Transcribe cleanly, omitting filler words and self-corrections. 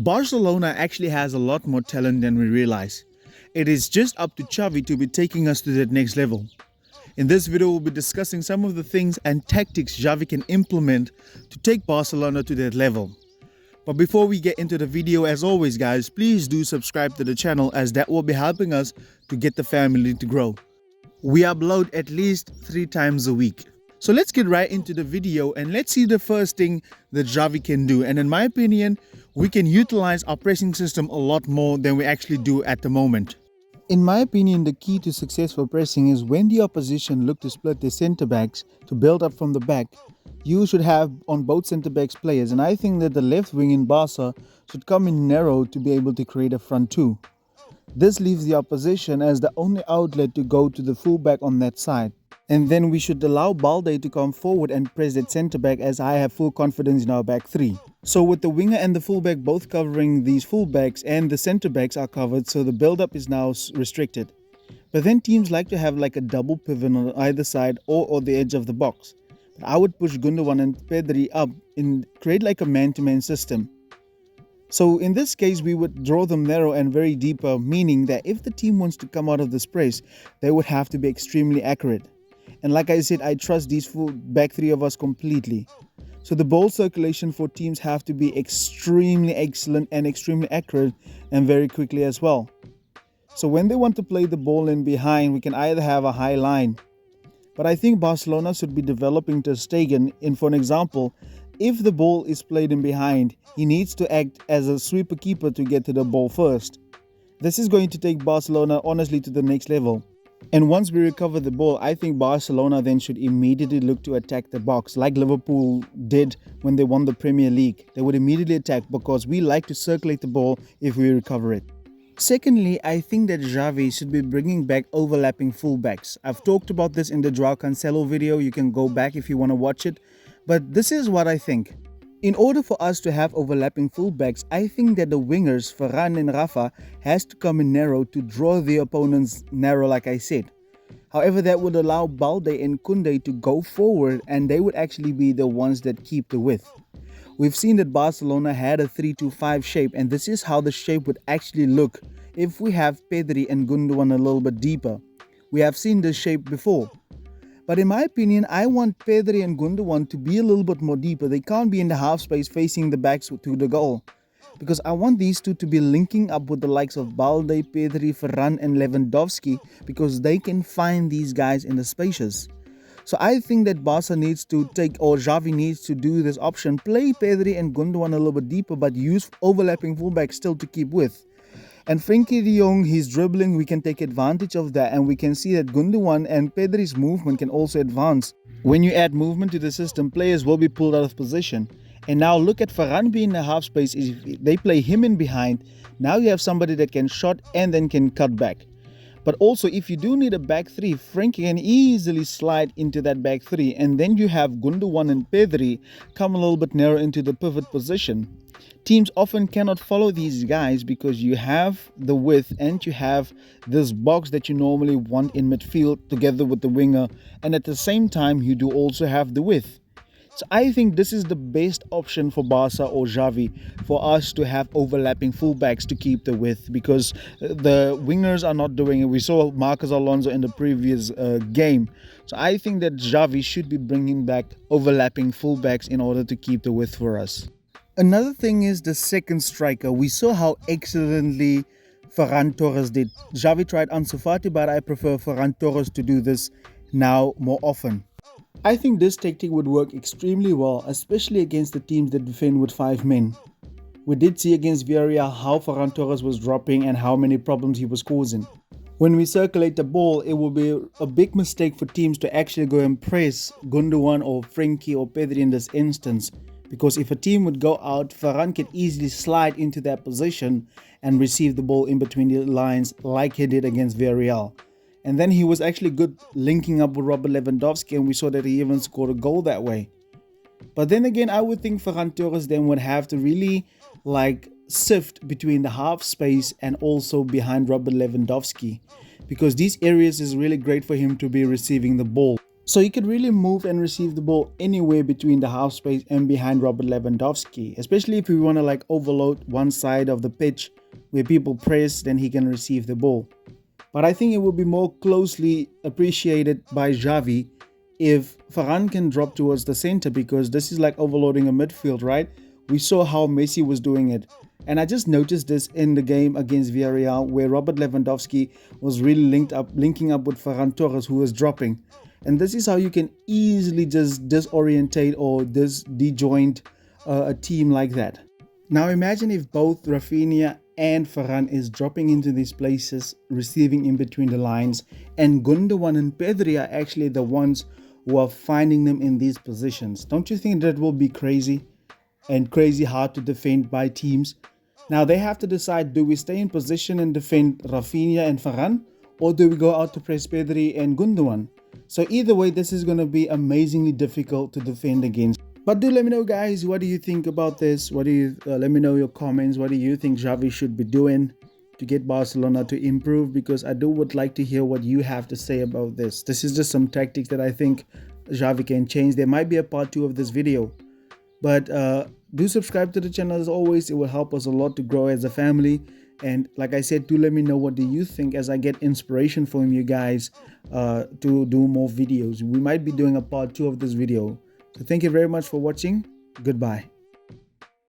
Barcelona actually has a lot more talent than we realize. It is just up to Xavi to be taking us to that next level. In this video, we'll be discussing some of the things and tactics Xavi can implement to take Barcelona to that level. But before we get into the video, as always guys, please do subscribe to the channel as that will be helping us to get the family to grow. We upload at least 3 times a week. So let's get right into the video and let's see the first thing that Xavi can do. And in my opinion, we can utilize our pressing system a lot more than we actually do at the moment. In my opinion, the key to successful pressing is when the opposition look to split their centre backs to build up from the back, you should have on both centre backs players. And I think that the left wing in Barca should come in narrow to be able to create a front two. This leaves the opposition as the only outlet to go to the fullback on that side. And then we should allow Balde to come forward and press that centre back, as I have full confidence in our back three. So with the winger and the fullback both covering these fullbacks and the centre backs are covered, so the build-up is now restricted. But then teams like to have like a double pivot on either side or the edge of the box. But I would push Gundogan and Pedri up and create like a man-to-man system. So in this case, we would draw them narrow and very deeper, meaning that if the team wants to come out of this press, they would have to be extremely accurate. And like I said, I trust these full back three of us completely. So the ball circulation for teams have to be extremely excellent and extremely accurate and very quickly as well. So when they want to play the ball in behind, we can either have a high line. But I think Barcelona should be developing Ter Stegen in, for an example, if the ball is played in behind, he needs to act as a sweeper keeper to get to the ball first. This is going to take Barcelona honestly to the next level. And once we recover the ball, I think Barcelona then should immediately look to attack the box like Liverpool did when they won the Premier League. They would immediately attack because we like to circulate the ball if we recover it. Secondly, I think that Xavi should be bringing back overlapping fullbacks. I've talked about this in the Joao Cancelo video. You can go back if you want to watch it. But this is what I think. In order for us to have overlapping fullbacks, I think that the wingers, Varane and Rafa, has to come in narrow to draw the opponents narrow like I said. However, that would allow Balde and Koundé to go forward and they would actually be the ones that keep the width. We've seen that Barcelona had a 3-2-5 shape, and this is how the shape would actually look if we have Pedri and Gundogan a little bit deeper. We have seen this shape before. But in my opinion, I want Pedri and Gundogan to be a little bit more deeper. They can't be in the half space facing the backs to the goal. Because I want these two to be linking up with the likes of Balde, Pedri, Varane and Lewandowski, because they can find these guys in the spaces. So I think that Barca needs to Xavi needs to do this option. Play Pedri and Gundogan a little bit deeper, but use overlapping fullbacks still to keep width. And Frenkie de Jong, he's dribbling, we can take advantage of that, and we can see that Gundogan and Pedri's movement can also advance. When you add movement to the system, players will be pulled out of position. And now look at Varane being in the half space. If they play him in behind, now you have somebody that can shot and then can cut back. But also, if you do need a back three, Frenkie can easily slide into that back three, and then you have Gundogan and Pedri come a little bit narrow into the pivot position. Teams often cannot follow these guys because you have the width and you have this box that you normally want in midfield together with the winger, and at the same time you do also have the width. So I think this is the best option for Barca or Xavi, for us to have overlapping fullbacks to keep the width, because the wingers are not doing it. We saw Marcos Alonso in the previous game. So I think that Xavi should be bringing back overlapping fullbacks in order to keep the width for us. Another thing is the second striker. We saw how excellently Ferran Torres did. Xavi tried Ansu Fati, but I prefer Ferran Torres to do this now more often. I think this tactic would work extremely well, especially against the teams that defend with 5 men. We did see against Villarreal how Ferran Torres was dropping and how many problems he was causing. When we circulate the ball, it will be a big mistake for teams to actually go and press Gundogan or Frenkie or Pedri in this instance. Because if a team would go out, Varane can easily slide into that position and receive the ball in between the lines like he did against Villarreal. And then he was actually good linking up with Robert Lewandowski, and we saw that he even scored a goal that way. But then again, I would think Ferran Torres then would have to really sift between the half space and also behind Robert Lewandowski, because these areas is really great for him to be receiving the ball. So he could really move and receive the ball anywhere between the half space and behind Robert Lewandowski, especially if we want to like overload one side of the pitch where people press, then he can receive the ball. But I think it would be more closely appreciated by Xavi if Varane can drop towards the center, because this is like overloading a midfield, right? We saw how Messi was doing it. And I just noticed this in the game against Villarreal, where Robert Lewandowski was really linking up with Ferran Torres, who was dropping. And this is how you can easily just disorientate or disjoint a team like that. Now imagine if both Rafinha and Varane is dropping into these places, receiving in between the lines, and Gundogan and Pedri are actually the ones who are finding them in these positions. Don't you think that will be crazy and crazy hard to defend by teams? Now they have to decide, do we stay in position and defend Rafinha and Varane, or do we go out to press Pedri and Gundogan? So either way, this is going to be amazingly difficult to defend against. But do let me know, guys, what do you think about this? What do you let me know your comments. What do you think Xavi should be doing to get Barcelona to improve? Because I would like to hear what you have to say about this. This is just some tactics that I think Xavi can change. There might be a part 2 of this video. But do subscribe to the channel as always. It will help us a lot to grow as a family. And like I said, do let me know what do you think as I get inspiration from you guys to do more videos. We might be doing a part 2 of this video. So thank you very much for watching. Goodbye.